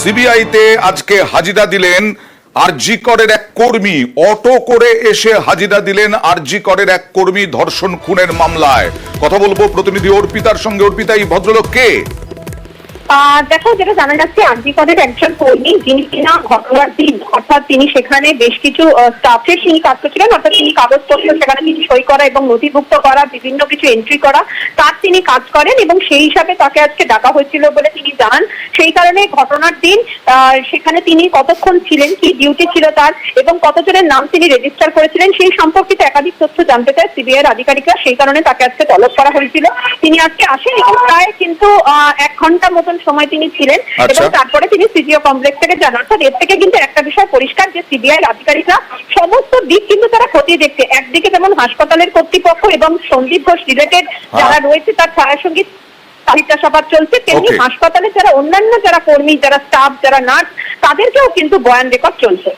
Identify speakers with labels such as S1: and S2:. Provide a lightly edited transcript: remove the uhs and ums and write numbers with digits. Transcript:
S1: সিবিআইতে আজকে হাজিরা দিলেন আরজি করের এক কর্মী। অটো করে এসে হাজিরা দিলেন আরজি করের এক কর্মী ধর্ষণ খুনের মামলায়। কথা বলবো প্রতিনিধি অর্পিতার সঙ্গে। অর্পিতা, এই ভদ্রলোক কে?
S2: দেখো, যেটা জানা যাচ্ছে আরজি করের একজন কর্মী, যিনি কিনা ঘটনার দিন অর্থাৎ তিনি সেখানে বেশ কিছু স্টাফের তিনি কাজ করছিলেন, অর্থাৎ তিনি কাগজপত্র সেখানে কিছু সই করা এবং নথিভুক্ত করা, বিভিন্ন কিছু এন্ট্রি করা, তার তিনি কাজ করেন এবং সেই হিসাবে তাকে আজকে ডাকা হয়েছিল বলে তিনি জানান। সেই কারণে ঘটনার দিন সেখানে তিনি কতক্ষণ ছিলেন, কি ডিউটি ছিল তার এবং কতজনের নাম তিনি রেজিস্টার করেছিলেন সেই সম্পর্কিত একাধিক তথ্য জানতে চায় সিবিআই এর আধিকারিকরা। সেই কারণে তাকে আজকে তলব করা হয়েছিল। তিনি আজকে আসেন এবং প্রায় কিন্তু 1 ঘন্টা মতন সময় তিনি ছিলেন এবং তারপরে তিনি সিজিও কমপ্লেক্স থেকে যান। অর্থাৎ এর থেকে কিন্তু একটা বিষয় পরিষ্কার যে সিবিআই আধিকারিকরা সমস্ত দিক কিন্তু তারা খতিয়ে দেখছে। একদিকে যেমন হাসপাতালের কর্তৃপক্ষ এবং সন্দীপ ঘোষ রিলেটেড যারা রয়েছে তার ছায়াসঙ্গী জিজ্ঞাসাবাদ চলছে, তেমনি হাসপাতালে যারা অন্যান্য যারা কর্মী, যারা স্টাফ, যারা নার্স, তাদেরকেও কিন্তু বয়ান রেকর্ড চলছে।